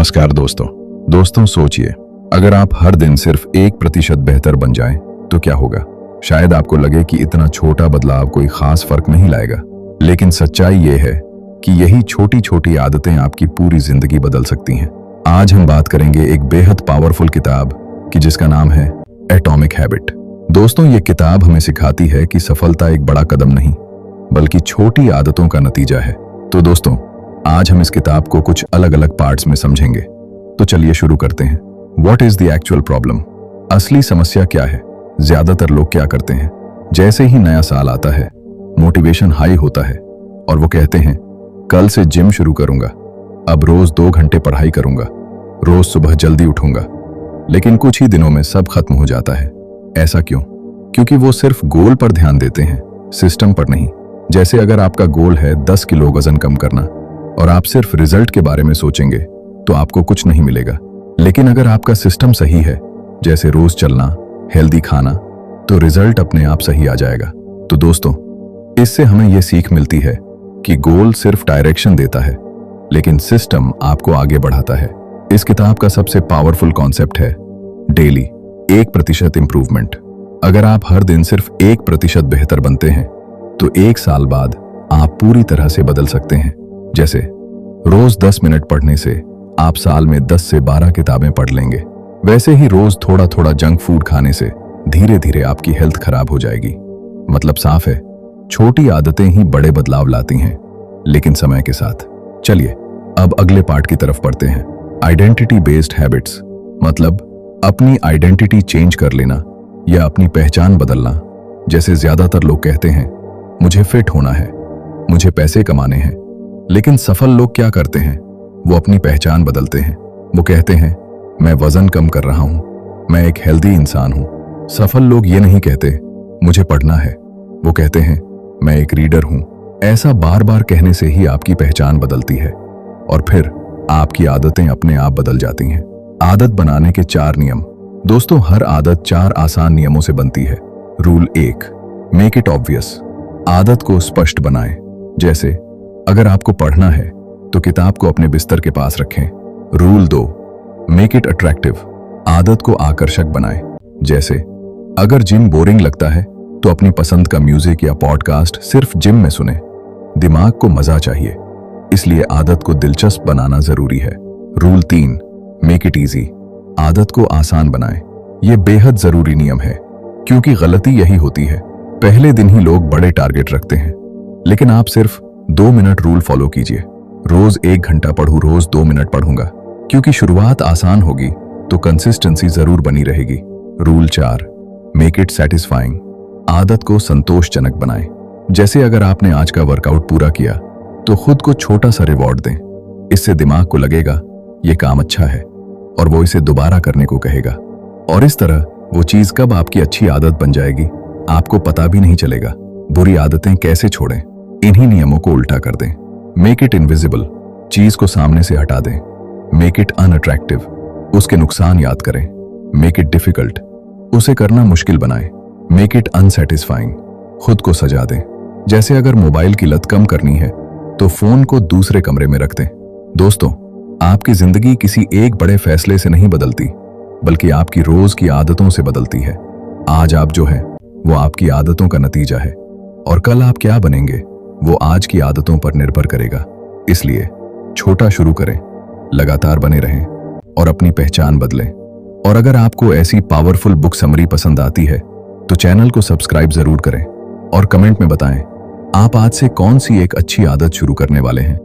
नमस्कार दोस्तों सोचिए, अगर आप हर दिन सिर्फ 1% बेहतर बन जाएं तो क्या होगा। शायद आपको लगे कि इतना छोटा बदलाव कोई खास फर्क नहीं लाएगा, लेकिन सच्चाई यह है कि यही छोटी छोटी आदतें आपकी पूरी जिंदगी बदल सकती हैं। आज हम बात करेंगे एक बेहद पावरफुल किताब की जिसका नाम है एटॉमिक हैबिट। दोस्तों, ये किताब हमें सिखाती है कि सफलता एक बड़ा कदम नहीं बल्कि छोटी आदतों का नतीजा है। तो दोस्तों, आज हम इस किताब को कुछ अलग अलग पार्ट्स में समझेंगे। तो चलिए शुरू करते हैं। What is the actual problem? असली समस्या क्या है? ज्यादातर लोग क्या करते हैं, जैसे ही नया साल आता है, मोटिवेशन हाई होता है और वो कहते हैं कल से जिम शुरू करूंगा, अब रोज 2 घंटे पढ़ाई करूंगा, रोज सुबह जल्दी उठूंगा। लेकिन कुछ ही दिनों में सब खत्म हो जाता है। ऐसा क्यों? क्योंकि वो सिर्फ गोल पर ध्यान देते हैं, सिस्टम पर नहीं। जैसे अगर आपका गोल है 10 किलो वजन कम करना और आप सिर्फ रिजल्ट के बारे में सोचेंगे तो आपको कुछ नहीं मिलेगा। लेकिन अगर आपका सिस्टम सही है, जैसे रोज चलना, हेल्दी खाना, तो रिजल्ट अपने आप सही आ जाएगा। तो दोस्तों, इससे हमें यह सीख मिलती है कि गोल सिर्फ डायरेक्शन देता है, लेकिन सिस्टम आपको आगे बढ़ाता है। इस किताब का सबसे पावरफुल कॉन्सेप्ट है डेली 1% इंप्रूवमेंट। अगर आप हर दिन सिर्फ 1% बेहतर बनते हैं तो 1 साल बाद आप पूरी तरह से बदल सकते हैं। जैसे रोज 10 मिनट पढ़ने से आप साल में 10 से 12 किताबें पढ़ लेंगे। वैसे ही रोज थोड़ा थोड़ा जंक फूड खाने से धीरे धीरे आपकी हेल्थ खराब हो जाएगी। मतलब साफ है, छोटी आदतें ही बड़े बदलाव लाती हैं, लेकिन समय के साथ। चलिए अब अगले पार्ट की तरफ बढ़ते हैं। आइडेंटिटी बेस्ड हैबिट्स, मतलब अपनी आइडेंटिटी चेंज कर लेना या अपनी पहचान बदलना। जैसे ज्यादातर लोग कहते हैं मुझे फिट होना है, मुझे पैसे कमाने हैं, लेकिन सफल लोग क्या करते हैं? वो अपनी पहचान बदलते हैं। वो कहते हैं मैं वजन कम कर रहा हूं, मैं एक हेल्दी इंसान हूं। सफल लोग ये नहीं कहते मुझे पढ़ना है, वो कहते हैं मैं एक रीडर हूं। ऐसा बार बार कहने से ही आपकी पहचान बदलती है और फिर आपकी आदतें अपने आप बदल जाती हैं। आदत बनाने के 4 नियम। दोस्तों, हर आदत 4 आसान नियमों से बनती है। Rule 1, make it obvious. आदत को स्पष्ट बनाएं। जैसे अगर आपको पढ़ना है तो किताब को अपने बिस्तर के पास रखें। Rule 2, make it attractive. आदत को आकर्षक बनाएं। जैसे अगर जिम बोरिंग लगता है तो अपनी पसंद का म्यूजिक या पॉडकास्ट सिर्फ जिम में सुने। दिमाग को मजा चाहिए, इसलिए आदत को दिलचस्प बनाना जरूरी है। Rule 3, make it easy. आदत को आसान बनाएं। यह बेहद जरूरी नियम है, क्योंकि गलती यही होती है, पहले दिन ही लोग बड़े टारगेट रखते हैं। लेकिन आप सिर्फ 2 मिनट रूल फॉलो कीजिए। रोज 1 घंटा पढ़ूं, रोज 2 मिनट पढ़ूंगा। क्योंकि शुरुआत आसान होगी तो कंसिस्टेंसी जरूर बनी रहेगी। Rule 4, make it satisfying. आदत को संतोषजनक बनाएं। जैसे अगर आपने आज का वर्कआउट पूरा किया तो खुद को छोटा सा रिवॉर्ड दें। इससे दिमाग को लगेगा ये काम अच्छा है और वो इसे दोबारा करने को कहेगा। और इस तरह वो चीज कब आपकी अच्छी आदत बन जाएगी आपको पता भी नहीं चलेगा। बुरी आदतें कैसे छोड़ें? इन्हीं नियमों को उल्टा कर दें। Make it invisible. चीज को सामने से हटा दें। Make it unattractive. उसके नुकसान याद करें। Make it difficult. उसे करना मुश्किल बनाएं। Make it unsatisfying. खुद को सजा दें। जैसे अगर मोबाइल की लत कम करनी है तो फोन को दूसरे कमरे में रख दें। दोस्तों, आपकी जिंदगी किसी एक बड़े फैसले से नहीं बदलती, बल्कि आपकी रोज की आदतों से बदलती है। आज आप जो है वो आपकी आदतों का नतीजा है और कल आप क्या बनेंगे वो आज की आदतों पर निर्भर करेगा। इसलिए छोटा शुरू करें, लगातार बने रहें और अपनी पहचान बदलें। और अगर आपको ऐसी पावरफुल बुक समरी पसंद आती है तो चैनल को सब्सक्राइब जरूर करें और कमेंट में बताएं आप आज से कौन सी एक अच्छी आदत शुरू करने वाले हैं।